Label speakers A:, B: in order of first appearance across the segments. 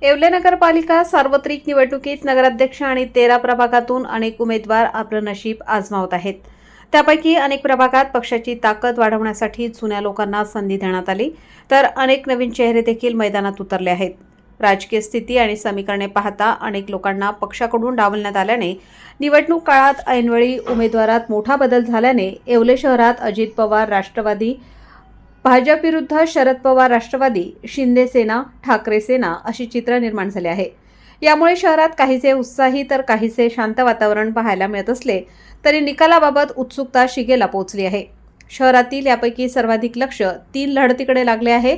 A: येवले नगरपालिका सार्वत्रिक निवडणुकीत नगराध्यक्ष आणि 13 प्रभागातून अनेक उमेदवार आपलं नशीब आजमावत आहेत. त्यापैकी अनेक प्रभागात पक्षाची ताकद वाढवण्यासाठी जुन्या लोकांना संधी देण्यात आली, तर अनेक नवीन चेहरे देखील मैदानात उतरले आहेत. राजकीय स्थिती आणि समीकरणे पाहता अनेक लोकांना पक्षाकडून डावलण्यात आल्याने निवडणूक काळात ऐनवेळी उमेदवारात मोठा बदल झाल्याने येवले शहरात अजित पवार राष्ट्रवादी, भाजप विरुद्ध शरद पवार राष्ट्रवादी, शिंदे सेना, ठाकरे सेना अशी चित्र निर्माण झाले आहे. यामुळे शहरात काहीसे उत्साही तर काहीसे शांत वातावरण पाहायला मिळत असले तरी निकालाबाबत उत्सुकता शिगेला पोहोचली आहे. शहरातील यापैकी सर्वाधिक लक्ष 3 लढतीकडे लागले आहे.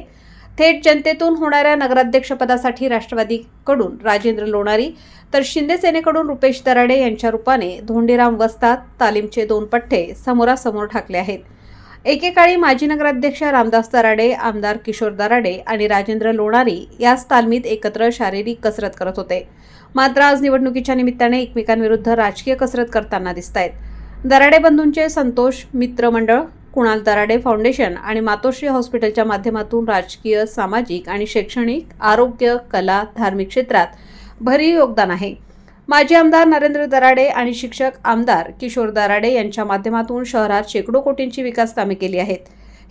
A: थेट जनतेतून होणाऱ्या नगराध्यक्षपदासाठी राष्ट्रवादीकडून राजेंद्र लोणारी तर शिंदे सेनेकडून रुपेश दराडे यांच्या रूपाने धोंडीराम वस्ताद तालीमचे 2 पठ्ठे समोरासमोर ठाकले आहेत. एकेकाळी माजी नगराध्यक्ष रामदास दराडे, आमदार किशोर दराडे आणि राजेंद्र लोणारी याच तालमीत एकत्र शारीरिक कसरत करत होते. मात्र आज निवडणुकीच्या निमित्ताने एकमेकांविरुद्ध राजकीय कसरत करताना दिसतायत. दराडे बंधूंचे संतोष मित्र मंडळ, कुणाल दराडे फाउंडेशन आणि मातोश्री हॉस्पिटलच्या माध्यमातून राजकीय, सामाजिक आणि शैक्षणिक, आरोग्य, कला, धार्मिक क्षेत्रात भरीव योगदान आहे. माजी आमदार नरेंद्र दराडे आणि शिक्षक आमदार किशोर दराडे यांच्या माध्यमातून शहरात शेकडो कोटींची विकास कामे केली आहेत.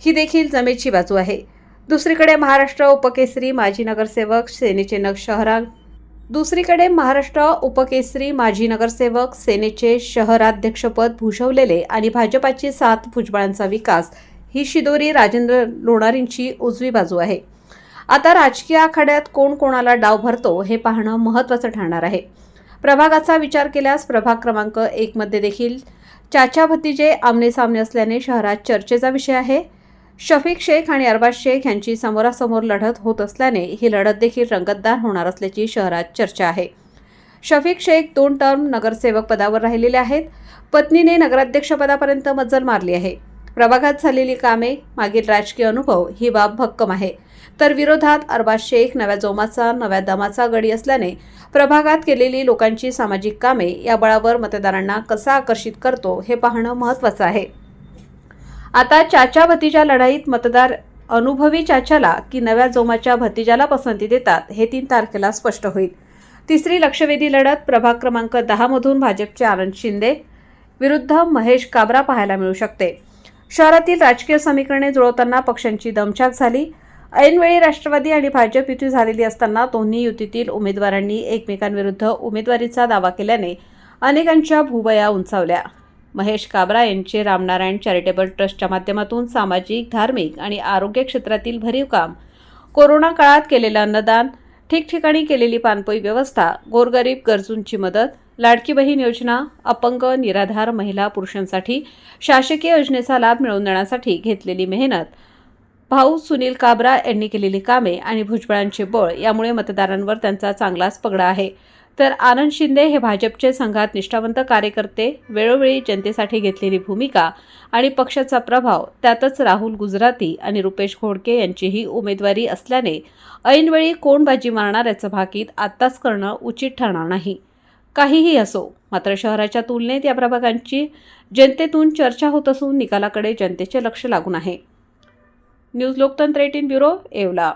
A: ही देखील जमेची बाजू आहे. दुसरीकडे महाराष्ट्र उपकेसरी माजी नगरसेवक सेनेचे शहराध्यक्षपद भूषवलेले आणि भाजपाची 7 भुजबळांचा विकास ही शिदोरी राजेंद्र लोणारींची उजवी बाजू आहे. आता राजकीय आखाड्यात कोण कोणाला डाव भरतो हे पाहणं महत्त्वाचं ठरणार आहे. प्रभागाचा विचार केल्यास प्रभाग क्रमांक 1 मध्ये देखील चाचा भतीजे आमनेसामने असल्याने शहरात चर्चेचा विषय आहे. शफिक शेख आणि अरबाज शेख यांची समोरासमोर लढत होत असल्याने ही लढत देखील रंगतदार होणार असल्याची शहरात चर्चा आहे. शफिक शेख 2 टर्म नगरसेवक पदावर राहिलेले आहेत. पत्नीने नगराध्यक्षपदापर्यंत मजल मारली आहे. प्रभागात झालेली कामे, मागील राजकीय अनुभव ही बाब भक्कम आहे. तर विरोधात अरबाज शेख नव्या जोमाचा, नव्या दमाचा गडी असल्याने प्रभागात केलेली लोकांची सामाजिक कामे या बळावर मतदारांना कसा आकर्षित करतो हे पाहणं महत्त्वाचं आहे. आता चाचा भतीजा लढाईत मतदार अनुभवी चाचाला की नव्या जोमाच्या भतीजाला पसंती देतात हे 3 तारखेला स्पष्ट होईल. तिसरी लक्षवेधी लढत प्रभाग क्रमांक 10 मधून भाजपचे आनंद शिंदे विरुद्ध महेश काबरा पाहायला मिळू शकते. शहरातील राजकीय समीकरणे जुळवताना पक्षांची दमछाक झाली. ऐनवेळी राष्ट्रवादी आणि भाजप युती झालेली असताना दोन्ही युतीतील उमेदवारांनी एकमेकांविरुद्ध उमेदवारीचा दावा केल्याने अनेकांच्या भुवया उंचावल्या. महेश काबरा यांचे रामनारायण चॅरिटेबल ट्रस्टच्या माध्यमातून सामाजिक, धार्मिक आणि आरोग्य क्षेत्रातील भरीव काम, कोरोना काळात केलेलं अन्नदान, ठिकठिकाणी केलेली पाणपोई व्यवस्था, गोरगरीब गरजूंची मदत, लाडकी बहीण योजना, अपंग, निराधार महिला पुरुषांसाठी शासकीय योजनेचा लाभ मिळवून देण्यासाठी घेतलेली मेहनत, भाऊ सुनील काबरा यांनी केलेली कामे आणि भुजबळांचे बळ यामुळे मतदारांवर त्यांचा चांगलाच पगडा आहे. तर आनंद शिंदे हे भाजपचे संघात निष्ठावंत कार्यकर्ते, वेळोवेळी जनतेसाठी घेतलेली भूमिका आणि पक्षाचा प्रभाव, त्यातच राहुल गुजराती आणि रुपेश घोडके यांचीही उमेदवारी असल्याने ऐनवेळी कोण बाजी मारणार याचं भाकीत आत्ताच करणं उचित ठरणार नाही. काहीही असो, मात्र शहराच्या तुलनेत या प्रभागांची जनतेतून चर्चा होत असून निकालाकडे जनतेचे लक्ष लागून आहे. न्यूज लोकतंत्र 18 ब्युरो, येवला.